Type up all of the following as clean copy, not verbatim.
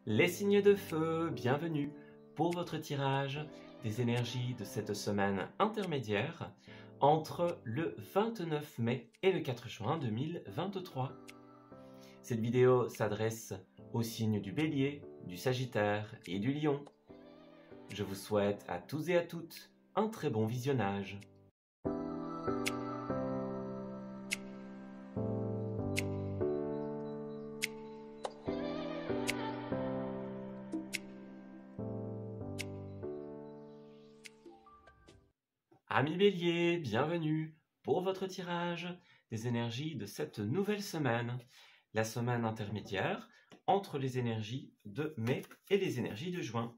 Les signes de feu, bienvenue pour votre tirage des énergies de cette semaine intermédiaire entre le 29 mai et le 4 juin 2023. Cette vidéo s'adresse aux signes du Bélier, du Sagittaire et du Lion. Je vous souhaite à tous et à toutes un très bon visionnage. Amis Bélier, bienvenue pour votre tirage des énergies de cette nouvelle semaine, la semaine intermédiaire entre les énergies de mai et les énergies de juin.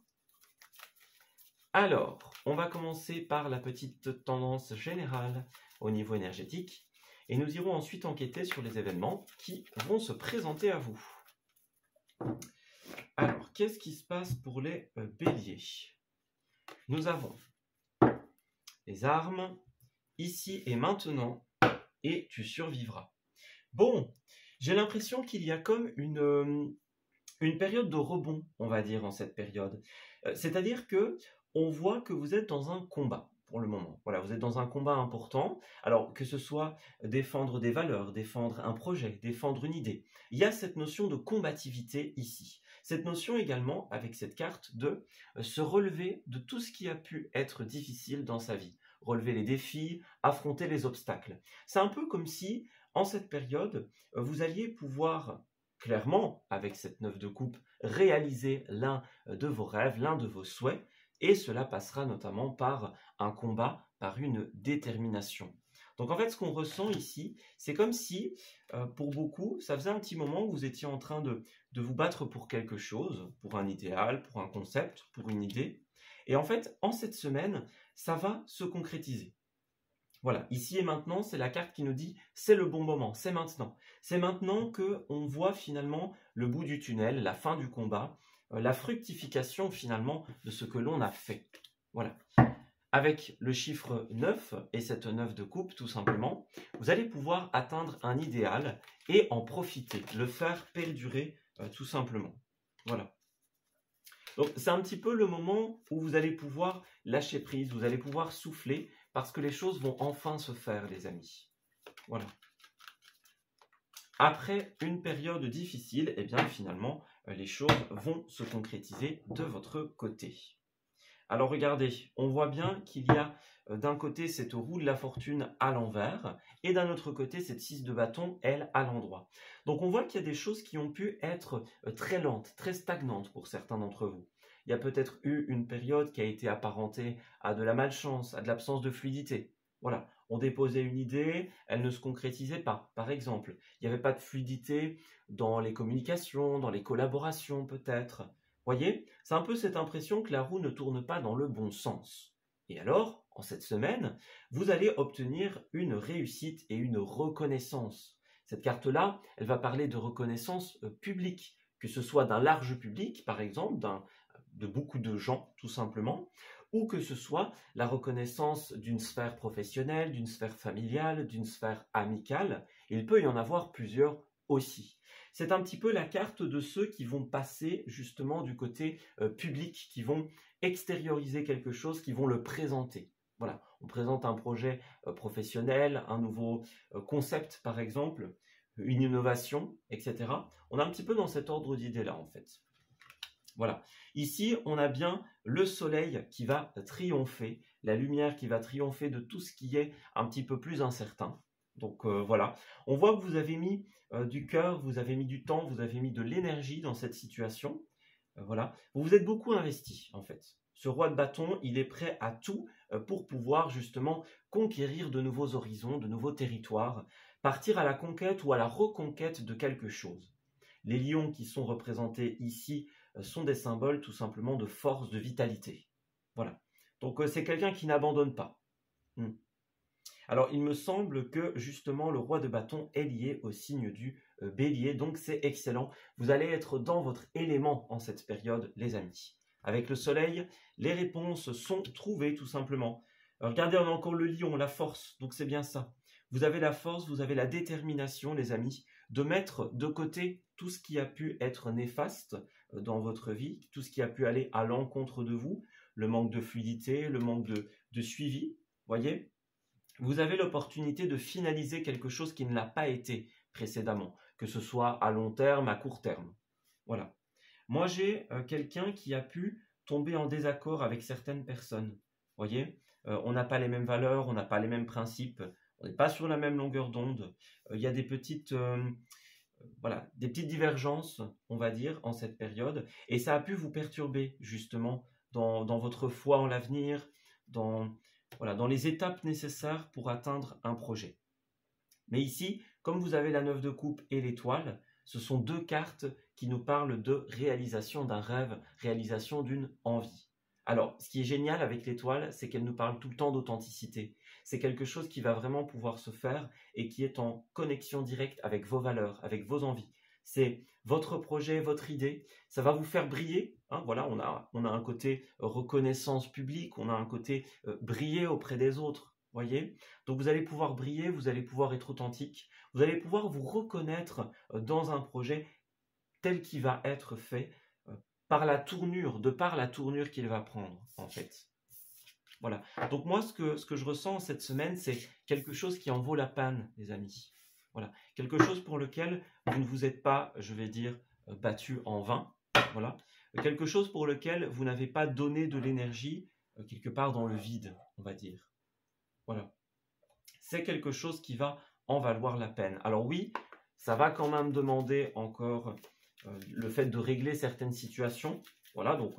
Alors, on va commencer par la petite tendance générale au niveau énergétique et nous irons ensuite enquêter sur les événements qui vont se présenter à vous. Alors, qu'est-ce qui se passe pour les béliers? Nous avons les armes, ici et maintenant, et tu survivras. Bon, j'ai l'impression qu'il y a comme une période de rebond, on va dire, en cette période. C'est-à-dire que on voit que vous êtes dans un combat pour le moment. Voilà, vous êtes dans un combat important. Alors, que ce soit défendre des valeurs, défendre un projet, défendre une idée. Il y a cette notion de combativité ici. Cette notion également, avec cette carte, de se relever de tout ce qui a pu être difficile dans sa vie. Relever les défis, affronter les obstacles. C'est un peu comme si, en cette période, vous alliez pouvoir clairement, avec cette 9 de coupe, réaliser l'un de vos rêves, l'un de vos souhaits, et cela passera notamment par un combat, par une détermination. Donc en fait, ce qu'on ressent ici, c'est comme si, pour beaucoup, ça faisait un petit moment que vous étiez en train de vous battre pour quelque chose, pour un idéal, pour un concept, pour une idée. Et en fait, en cette semaine, ça va se concrétiser. Voilà, ici et maintenant, c'est la carte qui nous dit c'est le bon moment, c'est maintenant. C'est maintenant qu'on voit finalement le bout du tunnel, la fin du combat, la fructification finalement de ce que l'on a fait. Voilà. Avec le chiffre 9 et cette 9 de coupe, tout simplement, vous allez pouvoir atteindre un idéal et en profiter, le faire perdurer tout simplement. Voilà. Donc c'est un petit peu le moment où vous allez pouvoir lâcher prise, vous allez pouvoir souffler parce que les choses vont enfin se faire, les amis. Voilà. Après une période difficile, eh bien finalement, les choses vont se concrétiser de votre côté. Alors regardez, on voit bien qu'il y a d'un côté cette roue de la fortune à l'envers et d'un autre côté cette 6 de bâton, elle, à l'endroit. Donc on voit qu'il y a des choses qui ont pu être très lentes, très stagnantes pour certains d'entre vous. Il y a peut-être eu une période qui a été apparentée à de la malchance, à de l'absence de fluidité. Voilà, on déposait une idée, elle ne se concrétisait pas, par exemple. Il n'y avait pas de fluidité dans les communications, dans les collaborations peut-être. Voyez, c'est un peu cette impression que la roue ne tourne pas dans le bon sens. Et alors, en cette semaine, vous allez obtenir une réussite et une reconnaissance. Cette carte-là, elle va parler de reconnaissance publique, que ce soit d'un large public, par exemple, de beaucoup de gens, tout simplement, ou que ce soit la reconnaissance d'une sphère professionnelle, d'une sphère familiale, d'une sphère amicale. Il peut y en avoir plusieurs aussi. C'est un petit peu la carte de ceux qui vont passer justement du côté public, qui vont extérioriser quelque chose, qui vont le présenter. Voilà, on présente un projet professionnel, un nouveau concept par exemple, une innovation, etc. On est un petit peu dans cet ordre d'idées-là en fait. Voilà, ici on a bien le soleil qui va triompher, la lumière qui va triompher de tout ce qui est un petit peu plus incertain. Donc voilà, on voit que vous avez mis du cœur, vous avez mis du temps, vous avez mis de l'énergie dans cette situation. Voilà, vous vous êtes beaucoup investi en fait. Ce roi de bâton, il est prêt à tout pour pouvoir justement conquérir de nouveaux horizons, de nouveaux territoires, partir à la conquête ou à la reconquête de quelque chose. Les lions qui sont représentés ici sont des symboles tout simplement de force, de vitalité. Voilà, donc c'est quelqu'un qui n'abandonne pas. Alors, il me semble que justement le roi de bâton est lié au signe du bélier, donc c'est excellent. Vous allez être dans votre élément en cette période, les amis. Avec le soleil, les réponses sont trouvées tout simplement. Alors, regardez, on a encore le lion, la force, donc c'est bien ça. Vous avez la force, vous avez la détermination, les amis, de mettre de côté tout ce qui a pu être néfaste dans votre vie, tout ce qui a pu aller à l'encontre de vous, le manque de fluidité, le manque de suivi, voyez, vous avez l'opportunité de finaliser quelque chose qui ne l'a pas été précédemment, que ce soit à long terme, à court terme. Voilà. Moi, j'ai quelqu'un qui a pu tomber en désaccord avec certaines personnes. Voyez, on n'a pas les mêmes valeurs, on n'a pas les mêmes principes, on n'est pas sur la même longueur d'onde. Il y a des petites divergences, on va dire, en cette période. Et ça a pu vous perturber, justement, dans votre foi en l'avenir, dans les étapes nécessaires pour atteindre un projet. Mais ici, comme vous avez la 9 de coupe et l'étoile, ce sont deux cartes qui nous parlent de réalisation d'un rêve, réalisation d'une envie. Alors, ce qui est génial avec l'étoile, c'est qu'elle nous parle tout le temps d'authenticité. C'est quelque chose qui va vraiment pouvoir se faire et qui est en connexion directe avec vos valeurs, avec vos envies. C'est votre projet, votre idée, ça va vous faire briller. Hein, voilà, on a un côté reconnaissance publique, on a un côté briller auprès des autres, voyez. Donc vous allez pouvoir briller, vous allez pouvoir être authentique, vous allez pouvoir vous reconnaître dans un projet tel qu'il va être fait par la tournure qu'il va prendre, en fait. Voilà. Donc moi, ce que je ressens cette semaine, c'est quelque chose qui en vaut la peine, les amis. Voilà. Quelque chose pour lequel vous ne vous êtes pas, je vais dire, battu en vain. Voilà. Quelque chose pour lequel vous n'avez pas donné de l'énergie quelque part dans le vide, on va dire. Voilà. C'est quelque chose qui va en valoir la peine. Alors oui, ça va quand même demander encore le fait de régler certaines situations. Voilà, donc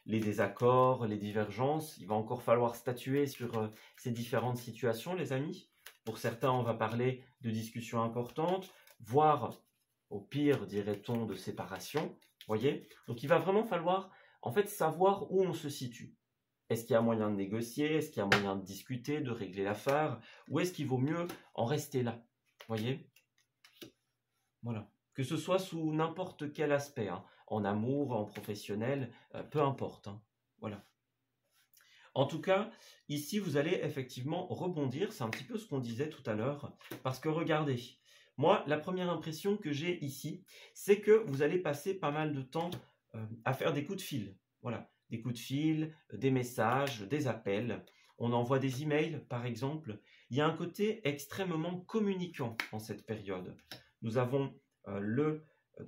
les désaccords, les divergences, il va encore falloir statuer sur ces différentes situations, les amis. Pour certains, on va parler de discussions importantes, voire, au pire, dirait-on, de séparation. Voyez? Donc il va vraiment falloir, en fait, savoir où on se situe. Est-ce qu'il y a moyen de négocier? Est-ce qu'il y a moyen de discuter, de régler l'affaire? Ou est-ce qu'il vaut mieux en rester là? Voyez? Voilà. Que ce soit sous n'importe quel aspect, hein, en amour, en professionnel, peu importe. Hein, voilà. En tout cas, ici, vous allez effectivement rebondir, c'est un petit peu ce qu'on disait tout à l'heure, parce que regardez, moi, la première impression que j'ai ici, c'est que vous allez passer pas mal de temps à faire des coups de fil. Voilà, des coups de fil, des messages, des appels. On envoie des emails, par exemple. Il y a un côté extrêmement communicant en cette période. Nous avons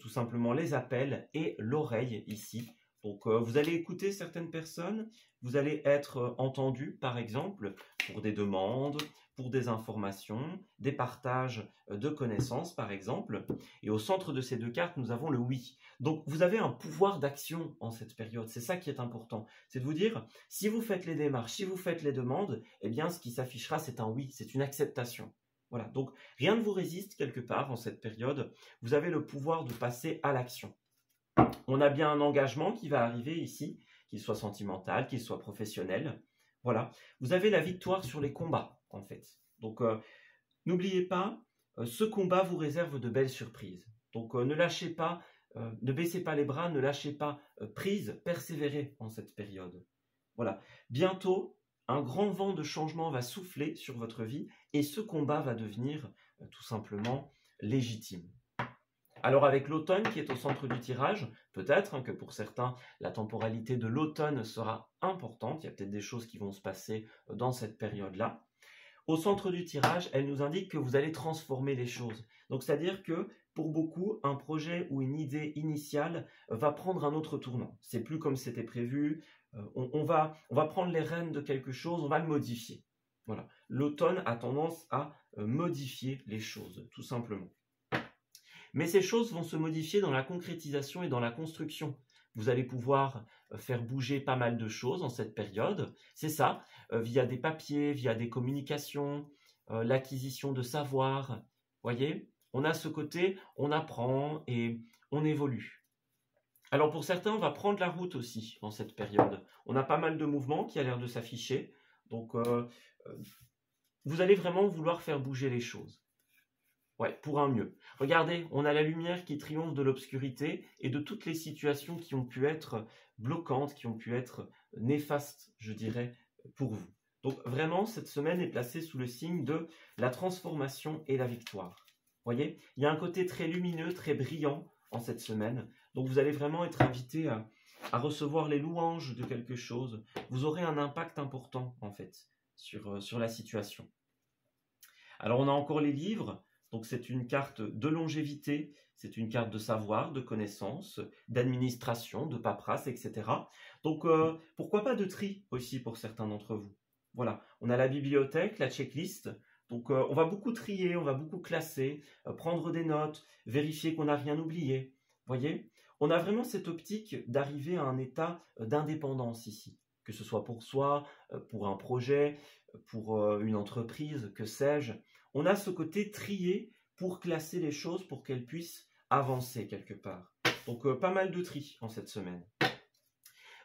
tout simplement les appels et l'oreille ici. Donc vous allez écouter certaines personnes, vous allez être entendu par exemple pour des demandes, pour des informations, des partages de connaissances par exemple. Et au centre de ces deux cartes, nous avons le oui. Donc vous avez un pouvoir d'action en cette période, c'est ça qui est important. C'est de vous dire, si vous faites les démarches, si vous faites les demandes, eh bien ce qui s'affichera c'est un oui, c'est une acceptation. Voilà, donc rien ne vous résiste quelque part en cette période. Vous avez le pouvoir de passer à l'action. On a bien un engagement qui va arriver ici, qu'il soit sentimental, qu'il soit professionnel. Voilà, vous avez la victoire sur les combats en fait. Donc n'oubliez pas, ce combat vous réserve de belles surprises. Donc ne lâchez pas, ne baissez pas les bras, ne lâchez pas prise, persévérez en cette période. Voilà, bientôt, un grand vent de changement va souffler sur votre vie et ce combat va devenir tout simplement légitime. Alors avec l'automne qui est au centre du tirage, peut-être que pour certains, la temporalité de l'automne sera importante. Il y a peut-être des choses qui vont se passer dans cette période-là. Au centre du tirage, elle nous indique que vous allez transformer les choses. Donc c'est-à-dire que pour beaucoup, un projet ou une idée initiale va prendre un autre tournant. C'est plus comme c'était prévu. On va prendre les rênes de quelque chose, on va le modifier. Voilà. L'automne a tendance à modifier les choses, tout simplement. Mais ces choses vont se modifier dans la concrétisation et dans la construction. Vous allez pouvoir faire bouger pas mal de choses en cette période. C'est ça, via des papiers, via des communications, l'acquisition de savoir. Voyez, on a ce côté, on apprend et on évolue. Alors pour certains, on va prendre la route aussi en cette période. On a pas mal de mouvements qui a l'air de s'afficher. Donc vous allez vraiment vouloir faire bouger les choses. Ouais, pour un mieux. Regardez, on a la lumière qui triomphe de l'obscurité et de toutes les situations qui ont pu être bloquantes, qui ont pu être néfastes, je dirais, pour vous. Donc vraiment, cette semaine est placée sous le signe de la transformation et la victoire. Vous voyez, il y a un côté très lumineux, très brillant en cette semaine. Donc vous allez vraiment être invité à recevoir les louanges de quelque chose. Vous aurez un impact important en fait sur la situation. Alors on a encore les livres. Donc c'est une carte de longévité, c'est une carte de savoir, de connaissance, d'administration, de paperasse, etc. Donc pourquoi pas de tri aussi pour certains d'entre vous. Voilà, on a la bibliothèque, la checklist. Donc on va beaucoup trier, on va beaucoup classer, prendre des notes, vérifier qu'on n'a rien oublié. Voyez, on a vraiment cette optique d'arriver à un état d'indépendance ici, que ce soit pour soi, pour un projet, pour une entreprise, que sais-je. On a ce côté trié pour classer les choses pour qu'elles puissent avancer quelque part. Donc pas mal de tri en cette semaine.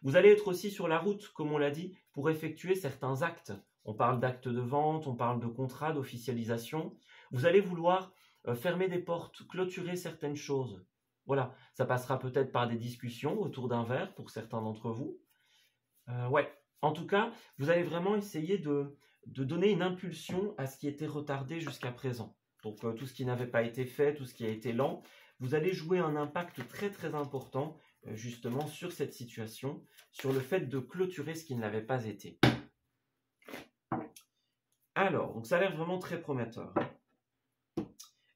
Vous allez être aussi sur la route, comme on l'a dit, pour effectuer certains actes. On parle d'actes de vente, on parle de contrats, d'officialisation. Vous allez vouloir fermer des portes, clôturer certaines choses. Voilà, ça passera peut-être par des discussions autour d'un verre pour certains d'entre vous. Ouais, en tout cas, vous allez vraiment essayer de donner une impulsion à ce qui était retardé jusqu'à présent. Donc tout ce qui n'avait pas été fait, tout ce qui a été lent, vous allez jouer un impact très très important justement sur cette situation, sur le fait de clôturer ce qui ne l'avait pas été. Alors, donc ça a l'air vraiment très prometteur.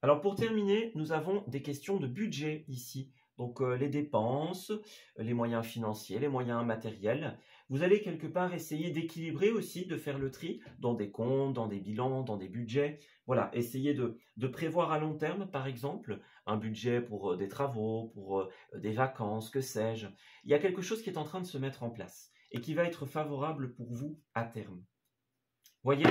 Alors pour terminer, nous avons des questions de budget ici. Donc les dépenses, les moyens financiers, les moyens matériels. Vous allez quelque part essayer d'équilibrer aussi, de faire le tri dans des comptes, dans des bilans, dans des budgets. Voilà, essayez de prévoir à long terme, par exemple, un budget pour des travaux, pour des vacances, que sais-je. Il y a quelque chose qui est en train de se mettre en place et qui va être favorable pour vous à terme. Voyez,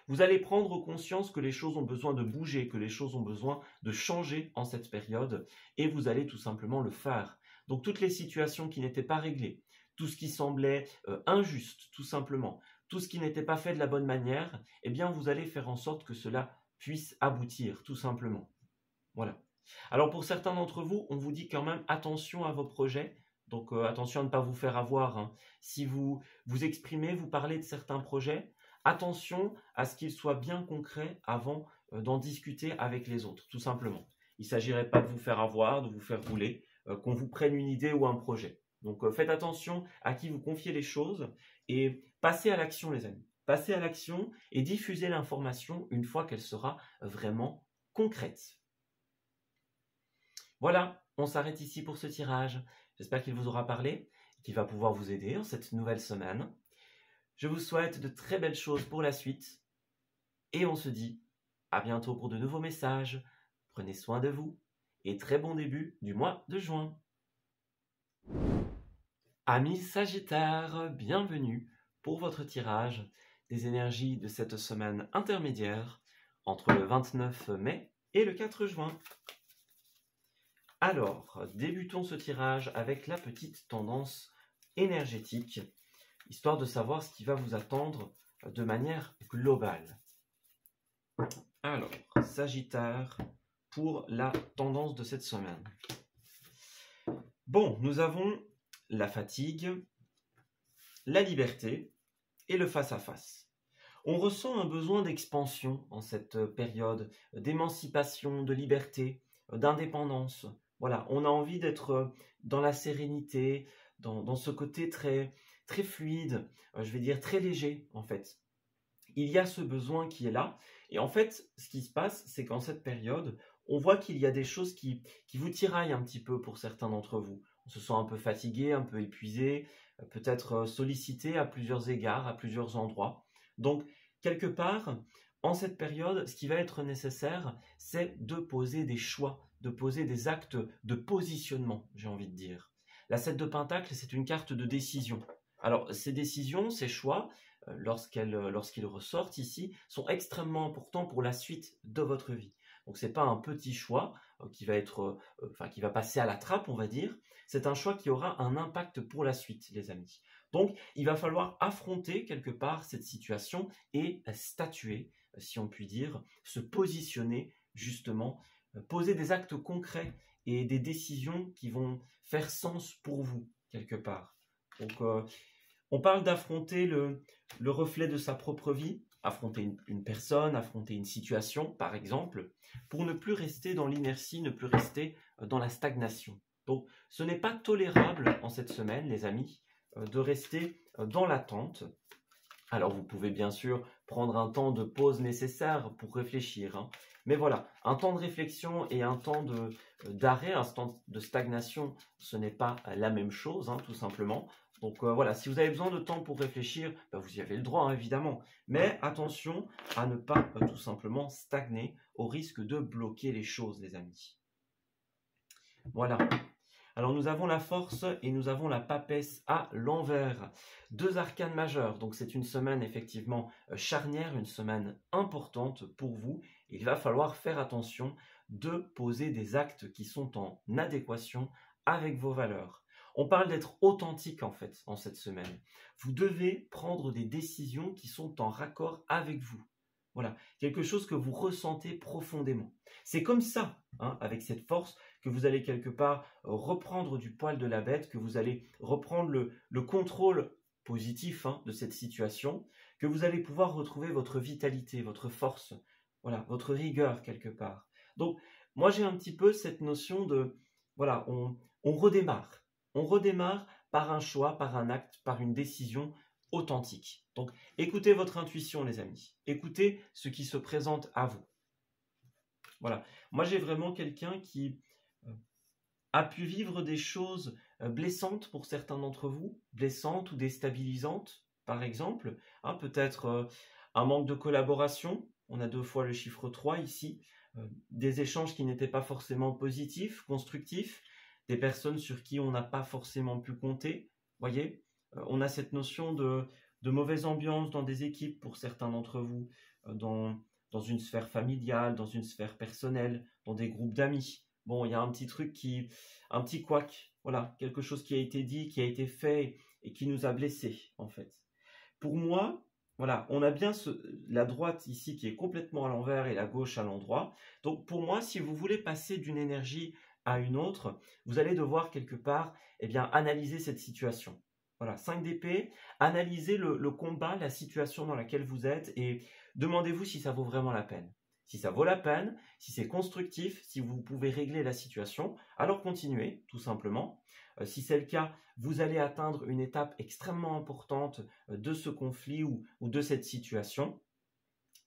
vous allez prendre conscience que les choses ont besoin de bouger, que les choses ont besoin de changer en cette période et vous allez tout simplement le faire. Donc toutes les situations qui n'étaient pas réglées, tout ce qui semblait injuste, tout simplement, tout ce qui n'était pas fait de la bonne manière, eh bien vous allez faire en sorte que cela puisse aboutir, tout simplement. Voilà. Alors pour certains d'entre vous, on vous dit quand même attention à vos projets. Donc attention à ne pas vous faire avoir. Hein. Si vous vous exprimez, vous parlez de certains projets, attention à ce qu'ils soient bien concrets avant d'en discuter avec les autres, tout simplement. Il ne s'agirait pas de vous faire avoir, de vous faire rouler, qu'on vous prenne une idée ou un projet. Donc faites attention à qui vous confiez les choses et passez à l'action les amis. Passez à l'action et diffusez l'information une fois qu'elle sera vraiment concrète. Voilà, on s'arrête ici pour ce tirage. J'espère qu'il vous aura parlé et qu'il va pouvoir vous aider en cette nouvelle semaine. Je vous souhaite de très belles choses pour la suite et on se dit à bientôt pour de nouveaux messages. Prenez soin de vous et très bon début du mois de juin. Amis Sagittaires, bienvenue pour votre tirage des énergies de cette semaine intermédiaire entre le 29 mai et le 4 juin. Alors, débutons ce tirage avec la petite tendance énergétique, histoire de savoir ce qui va vous attendre de manière globale. Alors, Sagittaire, pour la tendance de cette semaine. Bon, nous avons la fatigue, la liberté et le face-à-face. On ressent un besoin d'expansion en cette période, d'émancipation, de liberté, d'indépendance. Voilà, on a envie d'être dans la sérénité, dans ce côté très, très fluide, je vais dire très léger en fait. Il y a ce besoin qui est là. Et en fait, ce qui se passe, c'est qu'en cette période, on voit qu'il y a des choses qui vous tiraillent un petit peu pour certains d'entre vous. On se sent un peu fatigué, un peu épuisé, peut-être sollicité à plusieurs égards, à plusieurs endroits. Donc, quelque part, en cette période, ce qui va être nécessaire, c'est de poser des choix, de poser des actes de positionnement, j'ai envie de dire. La 7 de Pentacle, c'est une carte de décision. Alors, ces décisions, ces choix, lorsqu'ils ressortent ici, sont extrêmement importants pour la suite de votre vie. Donc, ce n'est pas un petit choix qui va passer à la trappe, on va dire. C'est un choix qui aura un impact pour la suite, les amis. Donc, il va falloir affronter quelque part cette situation et statuer, si on peut dire, se positionner justement, poser des actes concrets et des décisions qui vont faire sens pour vous, quelque part. Donc, on parle d'affronter le reflet de sa propre vie. affronter une personne, affronter une situation, par exemple, pour ne plus rester dans l'inertie, ne plus rester dans la stagnation. Donc, ce n'est pas tolérable en cette semaine, les amis, de rester dans l'attente. Alors, vous pouvez bien sûr prendre un temps de pause nécessaire pour réfléchir, hein. Mais voilà, un temps de réflexion et un temps d'arrêt, un temps de stagnation, ce n'est pas la même chose, hein, tout simplement. Donc voilà, si vous avez besoin de temps pour réfléchir, ben, vous y avez le droit, hein, évidemment. Mais attention à ne pas tout simplement stagner au risque de bloquer les choses, les amis. Voilà. Alors nous avons la force et nous avons la papesse à l'envers. Deux arcanes majeures, donc c'est une semaine effectivement charnière, une semaine importante pour vous. Il va falloir faire attention de poser des actes qui sont en adéquation avec vos valeurs. On parle d'être authentique en fait en cette semaine. Vous devez prendre des décisions qui sont en raccord avec vous. Voilà, quelque chose que vous ressentez profondément. C'est comme ça, hein, avec cette force, que vous allez quelque part reprendre du poil de la bête, que vous allez reprendre le contrôle positif, hein, de cette situation, que vous allez pouvoir retrouver votre vitalité, votre force, voilà, votre rigueur quelque part. Donc, moi j'ai un petit peu cette notion de, voilà, on redémarre. On redémarre par un choix, par un acte, par une décision authentique. Donc, écoutez votre intuition, les amis. Écoutez ce qui se présente à vous. Voilà. Moi, j'ai vraiment quelqu'un qui a pu vivre des choses blessantes pour certains d'entre vous, blessantes ou déstabilisantes, par exemple. Hein, peut-être un manque de collaboration. On a 2 fois le chiffre 3 ici. Des échanges qui n'étaient pas forcément positifs, constructifs. Des personnes sur qui on n'a pas forcément pu compter. Voyez, on a cette notion de mauvaise ambiance dans des équipes pour certains d'entre vous, dans une sphère familiale, dans une sphère personnelle, dans des groupes d'amis. Bon, il y a un petit truc un petit couac, voilà, quelque chose qui a été dit, qui a été fait et qui nous a blessés, en fait. Pour moi, voilà, on a bien la droite ici qui est complètement à l'envers et la gauche à l'endroit. Donc pour moi, si vous voulez passer d'une énergie à une autre, vous allez devoir quelque part, eh bien, analyser cette situation. Voilà, 5 d'épée, analysez le combat, la situation dans laquelle vous êtes et demandez-vous si ça vaut vraiment la peine. Si ça vaut la peine, si c'est constructif, si vous pouvez régler la situation, alors continuez, tout simplement. Si c'est le cas, vous allez atteindre une étape extrêmement importante de ce conflit ou de cette situation.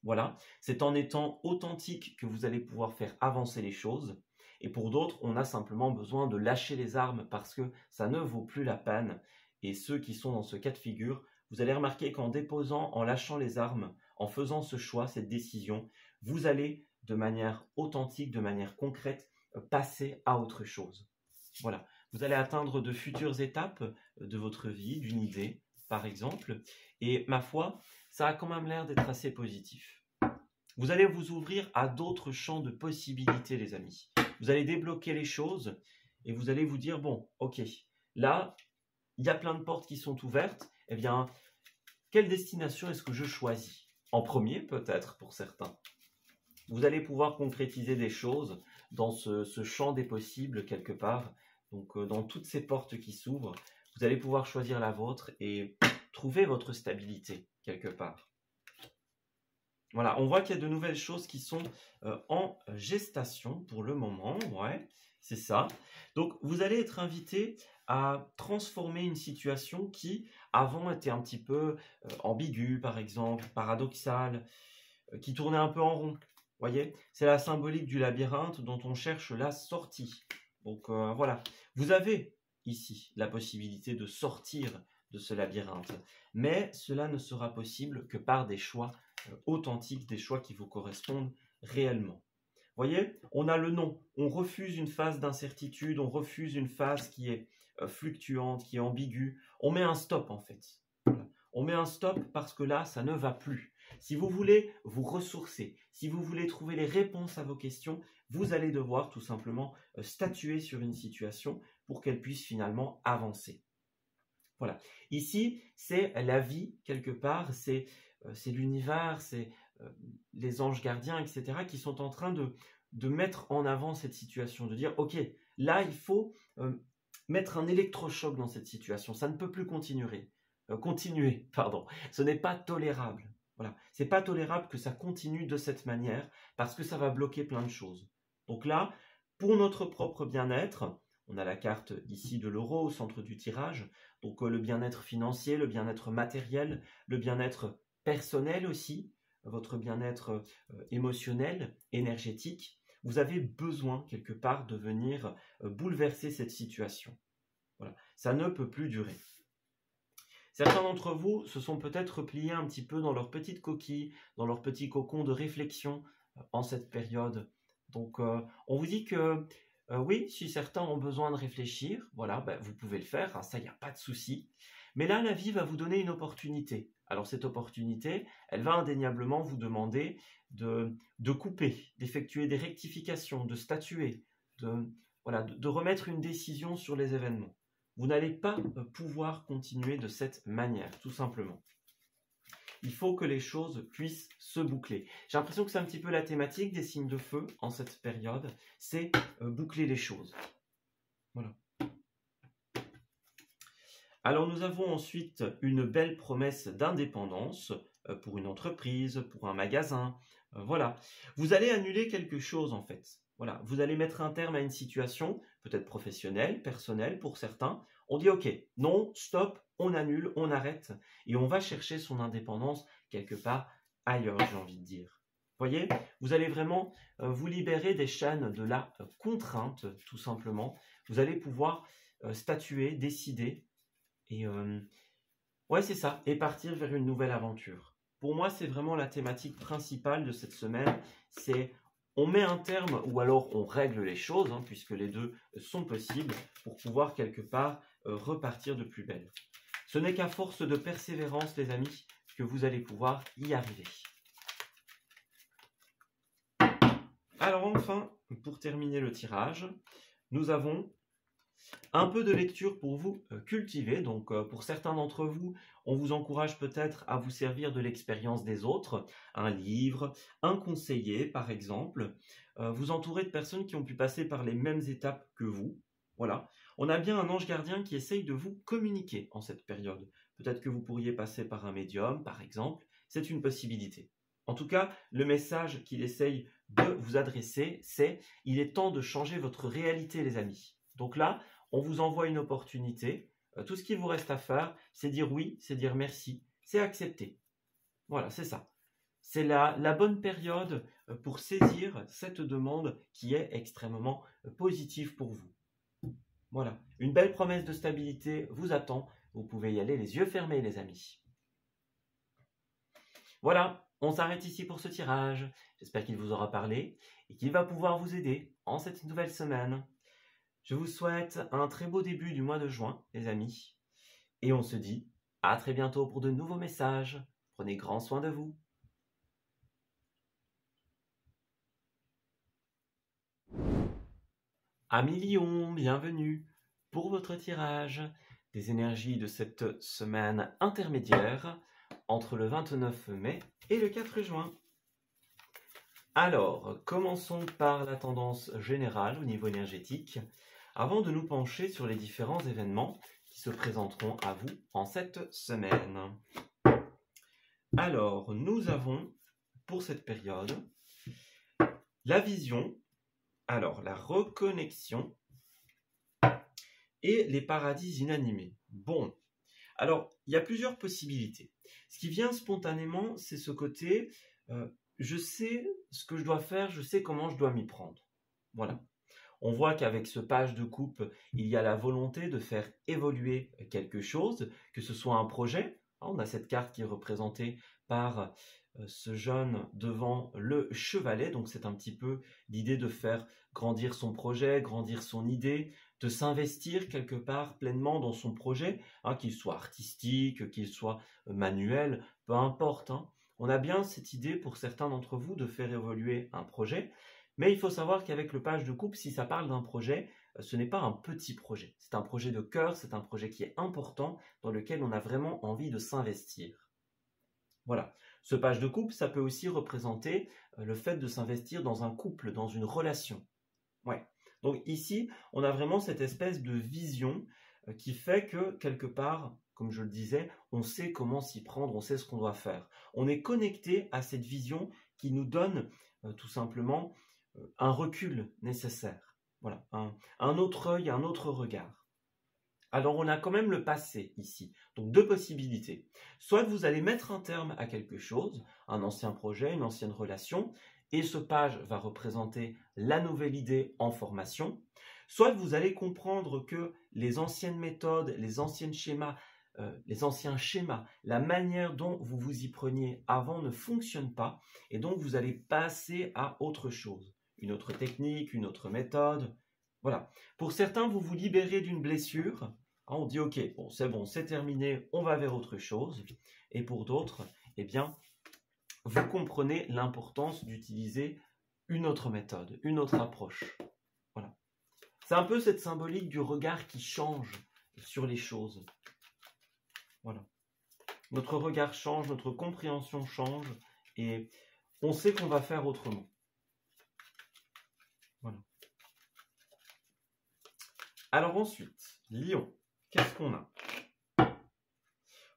Voilà, c'est en étant authentique que vous allez pouvoir faire avancer les choses. Et pour d'autres, on a simplement besoin de lâcher les armes parce que ça ne vaut plus la peine. Et ceux qui sont dans ce cas de figure, vous allez remarquer qu'en déposant, en lâchant les armes, en faisant ce choix, cette décision, vous allez de manière authentique, de manière concrète, passer à autre chose. Voilà, vous allez atteindre de futures étapes de votre vie, d'une idée, par exemple. Et ma foi, ça a quand même l'air d'être assez positif. Vous allez vous ouvrir à d'autres champs de possibilités, les amis. Vous allez débloquer les choses et vous allez vous dire, bon, ok, là, il y a plein de portes qui sont ouvertes. Eh bien, quelle destination est-ce que je choisis? En premier, peut-être, pour certains. Vous allez pouvoir concrétiser des choses dans ce champ des possibles, quelque part. Donc, dans toutes ces portes qui s'ouvrent, vous allez pouvoir choisir la vôtre et trouver votre stabilité, quelque part. Voilà, on voit qu'il y a de nouvelles choses qui sont en gestation pour le moment. Ouais, c'est ça. Donc, vous allez être invité à transformer une situation qui, avant, était un petit peu ambiguë, par exemple, paradoxale, qui tournait un peu en rond. Voyez, c'est la symbolique du labyrinthe dont on cherche la sortie. Donc, voilà, vous avez ici la possibilité de sortir de ce labyrinthe. Mais cela ne sera possible que par des choix authentiques, des choix qui vous correspondent réellement. Voyez, on a le non. On refuse une phase d'incertitude, on refuse une phase qui est fluctuante, qui est ambiguë. On met un stop en fait. Voilà. On met un stop parce que là, ça ne va plus. Si vous voulez vous ressourcer, si vous voulez trouver les réponses à vos questions, vous allez devoir tout simplement statuer sur une situation pour qu'elle puisse finalement avancer. Voilà. Ici, c'est la vie quelque part, c'est l'univers, c'est les anges gardiens, etc., qui sont en train de mettre en avant cette situation, de dire, ok, là, il faut mettre un électrochoc dans cette situation, ça ne peut plus continuer, pardon, ce n'est pas tolérable. Voilà, c'est pas tolérable que ça continue de cette manière parce que ça va bloquer plein de choses. Donc là, pour notre propre bien-être, on a la carte ici de l'euro au centre du tirage, donc le bien-être financier, le bien-être matériel, le bien-être personnel aussi, votre bien-être émotionnel, énergétique. Vous avez besoin quelque part de venir bouleverser cette situation. Voilà, ça ne peut plus durer. Certains d'entre vous se sont peut-être repliés un petit peu dans leur petite coquille, dans leur petit cocon de réflexion en cette période. Donc, on vous dit que oui, si certains ont besoin de réfléchir, voilà, ben, vous pouvez le faire, hein, ça, il n'y a pas de souci. Mais là, la vie va vous donner une opportunité. Alors, cette opportunité, elle va indéniablement vous demander de couper, d'effectuer des rectifications, de statuer, voilà, de remettre une décision sur les événements. Vous n'allez pas pouvoir continuer de cette manière, tout simplement. Il faut que les choses puissent se boucler. J'ai l'impression que c'est un petit peu la thématique des signes de feu en cette période, c'est boucler les choses. Voilà. Alors nous avons ensuite une belle promesse d'indépendance pour une entreprise, pour un magasin. Voilà. Vous allez annuler quelque chose en fait. Voilà, vous allez mettre un terme à une situation, peut-être professionnelle, personnelle pour certains. On dit ok, non, stop, on annule, on arrête et on va chercher son indépendance quelque part ailleurs, j'ai envie de dire. Voyez, vous allez vraiment vous libérer des chaînes de la contrainte, tout simplement. Vous allez pouvoir statuer, décider et ouais, c'est ça, et partir vers une nouvelle aventure. Pour moi, c'est vraiment la thématique principale de cette semaine, c'est on met un terme ou alors on règle les choses, hein, puisque les deux sont possibles, pour pouvoir quelque part repartir de plus belle. Ce n'est qu'à force de persévérance, les amis, que vous allez pouvoir y arriver. Alors enfin, pour terminer le tirage, nous avons un peu de lecture pour vous cultiver. Donc pour certains d'entre vous, on vous encourage peut-être à vous servir de l'expérience des autres, un livre, un conseiller par exemple, vous entourer de personnes qui ont pu passer par les mêmes étapes que vous. Voilà, on a bien un ange gardien qui essaye de vous communiquer en cette période. Peut-être que vous pourriez passer par un médium par exemple, c'est une possibilité. En tout cas, le message qu'il essaye de vous adresser, c'est « il est temps de changer votre réalité les amis ». Donc là, on vous envoie une opportunité. Tout ce qu'il vous reste à faire, c'est dire oui, c'est dire merci, c'est accepter. Voilà, c'est ça. C'est la bonne période pour saisir cette demande qui est extrêmement positive pour vous. Voilà, une belle promesse de stabilité vous attend. Vous pouvez y aller les yeux fermés, les amis. Voilà, on s'arrête ici pour ce tirage. J'espère qu'il vous aura parlé et qu'il va pouvoir vous aider en cette nouvelle semaine. Je vous souhaite un très beau début du mois de juin, les amis. Et on se dit à très bientôt pour de nouveaux messages. Prenez grand soin de vous. Amis Lion, bienvenue pour votre tirage des énergies de cette semaine intermédiaire entre le 29 mai et le 4 juin. Alors, commençons par la tendance générale au niveau énergétique, avant de nous pencher sur les différents événements qui se présenteront à vous en cette semaine. Alors, nous avons pour cette période la vision, alors la reconnexion et les paradis inanimés. Bon, alors il y a plusieurs possibilités. Ce qui vient spontanément, c'est ce côté je sais ce que je dois faire, je sais comment je dois m'y prendre. Voilà. On voit qu'avec ce page de coupe, il y a la volonté de faire évoluer quelque chose, que ce soit un projet. On a cette carte qui est représentée par ce jeune devant le chevalet. Donc c'est un petit peu l'idée de faire grandir son projet, grandir son idée, de s'investir quelque part pleinement dans son projet, hein, qu'il soit artistique, qu'il soit manuel, peu importe. Hein. On a bien cette idée pour certains d'entre vous de faire évoluer un projet. Mais il faut savoir qu'avec le page de coupe, si ça parle d'un projet, ce n'est pas un petit projet. C'est un projet de cœur, c'est un projet qui est important, dans lequel on a vraiment envie de s'investir. Voilà. Ce page de coupe, ça peut aussi représenter le fait de s'investir dans un couple, dans une relation. Ouais. Donc ici, on a vraiment cette espèce de vision qui fait que, quelque part, comme je le disais, on sait comment s'y prendre, on sait ce qu'on doit faire. On est connecté à cette vision qui nous donne tout simplement un recul nécessaire. Voilà, un autre œil, un autre regard. Alors on a quand même le passé ici. Donc deux possibilités. Soit vous allez mettre un terme à quelque chose, un ancien projet, une ancienne relation, et ce page va représenter la nouvelle idée en formation. Soit vous allez comprendre que les anciennes méthodes, les anciens schémas, la manière dont vous vous y preniez avant ne fonctionne pas, et donc vous allez passer à autre chose, une autre technique, une autre méthode. Voilà. Pour certains, vous vous libérez d'une blessure. On dit ok, bon, c'est terminé, on va vers autre chose. Et pour d'autres, eh bien, vous comprenez l'importance d'utiliser une autre méthode, une autre approche. Voilà. C'est un peu cette symbolique du regard qui change sur les choses. Voilà. Notre regard change, notre compréhension change et on sait qu'on va faire autrement. Voilà. Alors ensuite, Lion, qu'est-ce qu'on a?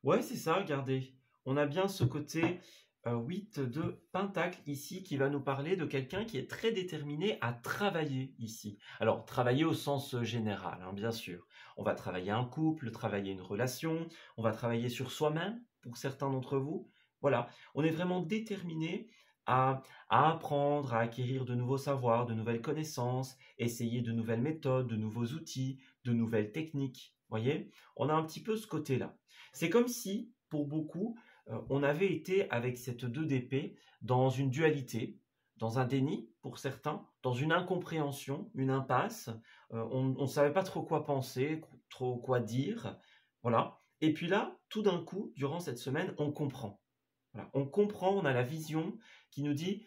Ouais, c'est ça, regardez. On a bien ce côté 8 de Pentacle ici qui va nous parler de quelqu'un qui est très déterminé à travailler ici. Alors, travailler au sens général, hein, bien sûr. On va travailler un couple, travailler une relation, on va travailler sur soi-même pour certains d'entre vous. Voilà, on est vraiment déterminé à apprendre, à acquérir de nouveaux savoirs, de nouvelles connaissances, essayer de nouvelles méthodes, de nouveaux outils, de nouvelles techniques. Voyez, on a un petit peu ce côté-là. C'est comme si, pour beaucoup, on avait été avec cette 2 d'épée dans une dualité, dans un déni pour certains, dans une incompréhension, une impasse. On ne savait pas trop quoi penser, trop quoi dire. Voilà. Et puis là, tout d'un coup, durant cette semaine, on comprend. Voilà. On comprend, on a la vision qui nous dit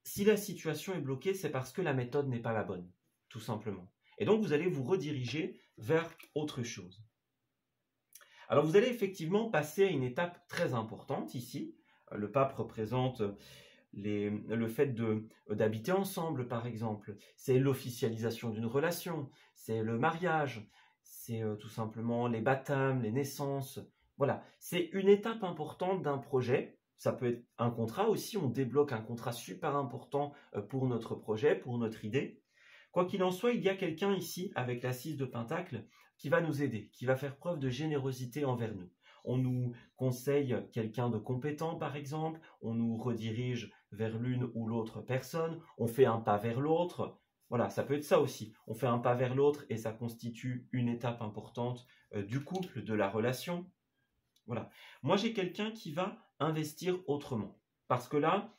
si la situation est bloquée, c'est parce que la méthode n'est pas la bonne, tout simplement. Et donc, vous allez vous rediriger vers autre chose. Alors, vous allez effectivement passer à une étape très importante ici. Le pape représente le fait d'habiter ensemble, par exemple. C'est l'officialisation d'une relation, c'est le mariage, c'est tout simplement les baptêmes, les naissances. Voilà, c'est une étape importante d'un projet. Ça peut être un contrat aussi, on débloque un contrat super important pour notre projet, pour notre idée. Quoi qu'il en soit, il y a quelqu'un ici, avec la 6 de Pentacle, qui va nous aider, qui va faire preuve de générosité envers nous. On nous conseille quelqu'un de compétent, par exemple, on nous redirige vers l'une ou l'autre personne, on fait un pas vers l'autre. Voilà, ça peut être ça aussi. On fait un pas vers l'autre et ça constitue une étape importante du couple, de la relation. Voilà. Moi, j'ai quelqu'un qui va investir autrement. Parce que là,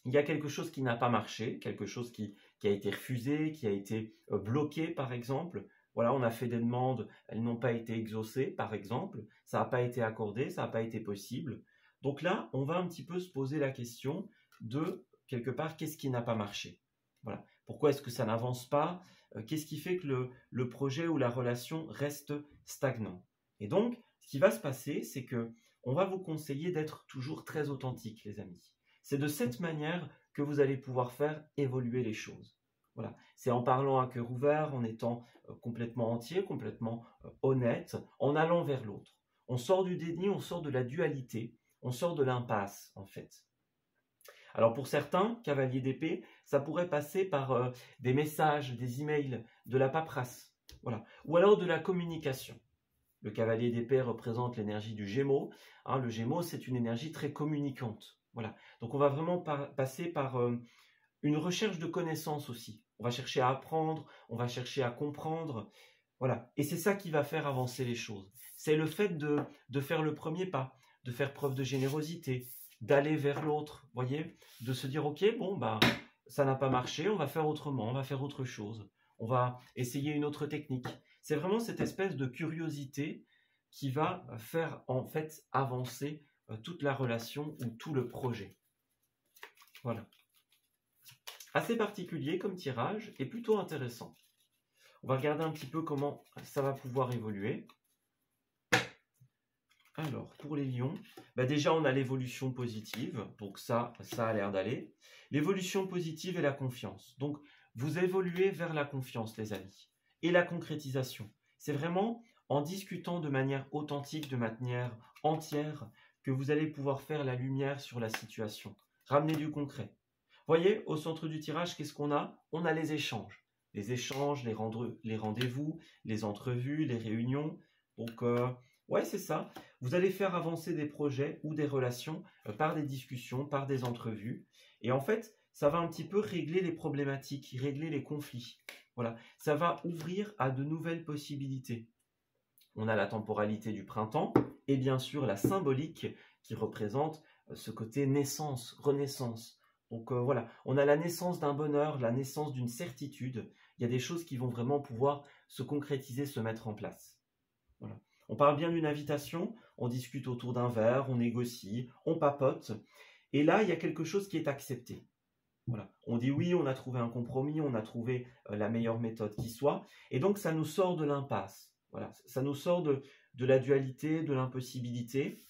il y a quelque chose qui n'a pas marché, quelque chose qui a été refusé, qui a été bloqué, par exemple. Voilà, on a fait des demandes, elles n'ont pas été exaucées, par exemple. Ça n'a pas été accordé, ça n'a pas été possible. Donc là, on va un petit peu se poser la question de, quelque part, qu'est-ce qui n'a pas marché? Voilà. Pourquoi est-ce que ça n'avance pas? Qu'est-ce qui fait que le projet ou la relation reste stagnant? Et donc, ce qui va se passer, c'est que on va vous conseiller d'être toujours très authentique, les amis. C'est de cette manière que vous allez pouvoir faire évoluer les choses. Voilà. C'est en parlant à cœur ouvert, en étant complètement entier, complètement honnête, en allant vers l'autre. On sort du déni, on sort de la dualité, on sort de l'impasse, en fait. Alors pour certains, cavaliers d'épée, ça pourrait passer par des messages, des emails, de la paperasse, voilà. Ou alors de la communication. Le cavalier d'épée représente l'énergie du Gémeaux. Hein, le Gémeaux, c'est une énergie très communicante. Voilà. Donc on va vraiment passer par une recherche de connaissances aussi. On va chercher à apprendre, on va chercher à comprendre. Voilà. Et c'est ça qui va faire avancer les choses. C'est le fait de faire le premier pas, de faire preuve de générosité, d'aller vers l'autre, voyez, de se dire ok, bon, bah, ça n'a pas marché, on va faire autrement, on va faire autre chose. On va essayer une autre technique. C'est vraiment cette espèce de curiosité qui va faire en fait avancer toute la relation ou tout le projet. Voilà. Assez particulier comme tirage et plutôt intéressant. On va regarder un petit peu comment ça va pouvoir évoluer. Alors, pour les lions, bah déjà on a l'évolution positive, donc ça a l'air d'aller. L'évolution positive et la confiance. Donc, vous évoluez vers la confiance, les amis. Et la concrétisation. C'est vraiment en discutant de manière authentique, de manière entière, que vous allez pouvoir faire la lumière sur la situation. Ramener du concret. Voyez, au centre du tirage, qu'est-ce qu'on a? On a les échanges. Les échanges, les rendez-vous, les entrevues, les réunions. Donc, ouais, c'est ça. Vous allez faire avancer des projets ou des relations par des discussions, par des entrevues. Et en fait, ça va un petit peu régler les problématiques, régler les conflits. Voilà, ça va ouvrir à de nouvelles possibilités. On a la temporalité du printemps et bien sûr la symbolique qui représente ce côté naissance, renaissance. Donc voilà, on a la naissance d'un bonheur, la naissance d'une certitude. Il y a des choses qui vont vraiment pouvoir se concrétiser, se mettre en place. Voilà. On parle bien d'une invitation, on discute autour d'un verre, on négocie, on papote. Et là, il y a quelque chose qui est accepté. Voilà. On dit oui, on a trouvé un compromis, on a trouvé la meilleure méthode qui soit. Et donc, ça nous sort de l'impasse. Voilà. Ça nous sort de la dualité, de l'impossibilité.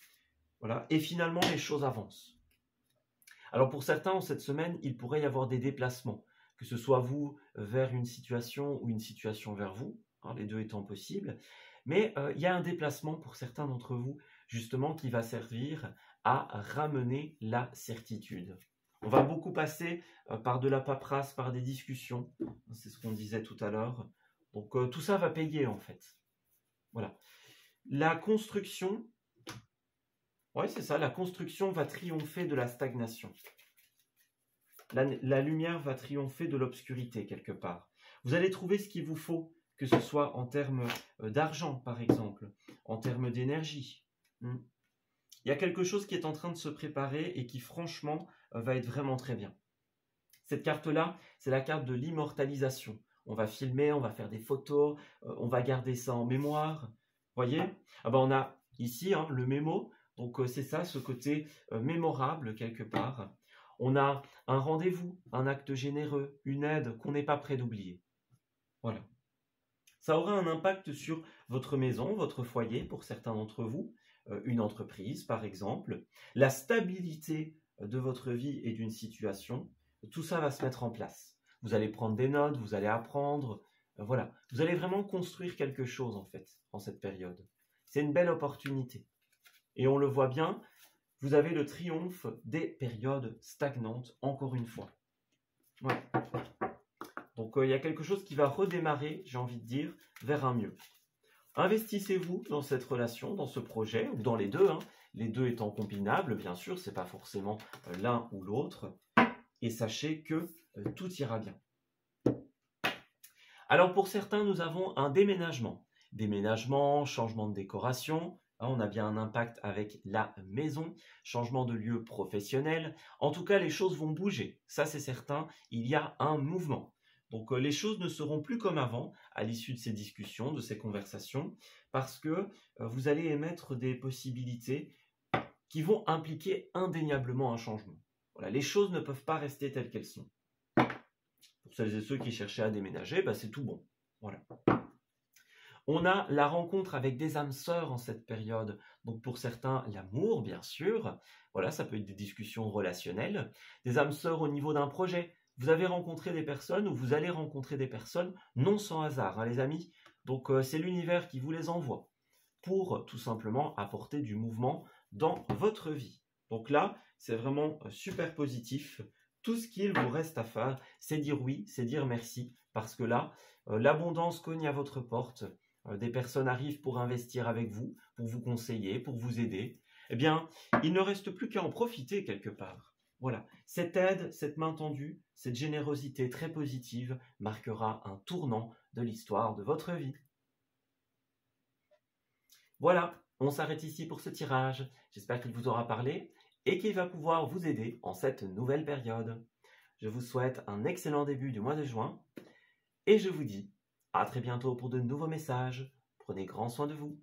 Voilà. Et finalement, les choses avancent. Alors, pour certains, en cette semaine, il pourrait y avoir des déplacements. Que ce soit vous vers une situation ou une situation vers vous, hein, les deux étant possibles. Mais il y a un déplacement pour certains d'entre vous, justement, qui va servir à ramener la certitude. On va beaucoup passer par de la paperasse, par des discussions. C'est ce qu'on disait tout à l'heure. Donc, tout ça va payer, en fait. Voilà. La construction, oui, c'est ça, la construction va triompher de la stagnation. La lumière va triompher de l'obscurité, quelque part. Vous allez trouver ce qu'il vous faut, que ce soit en termes d'argent, par exemple, en termes d'énergie. Il y a quelque chose qui est en train de se préparer et qui, franchement, va être vraiment très bien. Cette carte-là, c'est la carte de l'immortalisation. On va filmer, on va faire des photos, on va garder ça en mémoire. Voyez? Ah ben on a ici le mémo, donc c'est ça, ce côté mémorable quelque part. On a un rendez-vous, un acte généreux, une aide qu'on n'est pas prêt d'oublier. Voilà. Ça aura un impact sur votre maison, votre foyer, pour certains d'entre vous, une entreprise par exemple, la stabilité de votre vie et d'une situation, tout ça va se mettre en place. Vous allez prendre des notes, vous allez apprendre, voilà. Vous allez vraiment construire quelque chose en fait, en cette période. C'est une belle opportunité. Et on le voit bien, vous avez le triomphe des périodes stagnantes, encore une fois. Voilà. Donc, il y a quelque chose qui va redémarrer, j'ai envie de dire, vers un mieux. Investissez-vous dans cette relation, dans ce projet, ou dans les deux, les deux étant combinables, bien sûr, ce n'est pas forcément l'un ou l'autre, et sachez que tout ira bien. Alors, pour certains, nous avons un déménagement. Déménagement, changement de décoration, on a bien un impact avec la maison, changement de lieu professionnel. En tout cas, les choses vont bouger, ça c'est certain, il y a un mouvement. Donc les choses ne seront plus comme avant à l'issue de ces discussions, de ces conversations, parce que vous allez émettre des possibilités qui vont impliquer indéniablement un changement. Voilà, les choses ne peuvent pas rester telles qu'elles sont. Pour celles et ceux qui cherchaient à déménager, c'est tout bon. Voilà. On a la rencontre avec des âmes sœurs en cette période. Donc pour certains, l'amour, bien sûr. Voilà, ça peut être des discussions relationnelles. Des âmes sœurs au niveau d'un projet. Vous avez rencontré des personnes ou vous allez rencontrer des personnes non sans hasard, les amis. Donc c'est l'univers qui vous les envoie pour tout simplement apporter du mouvement dans votre vie. Donc là, c'est vraiment super positif. Tout ce qu'il vous reste à faire, c'est dire oui, c'est dire merci. Parce que là, l'abondance cogne à votre porte. Des personnes arrivent pour investir avec vous, pour vous conseiller, pour vous aider. Eh bien, il ne reste plus qu'à en profiter quelque part. Voilà, cette aide, cette main tendue, cette générosité très positive marquera un tournant de l'histoire de votre vie. Voilà, on s'arrête ici pour ce tirage. J'espère qu'il vous aura parlé et qu'il va pouvoir vous aider en cette nouvelle période. Je vous souhaite un excellent début du mois de juin et je vous dis à très bientôt pour de nouveaux messages. Prenez grand soin de vous.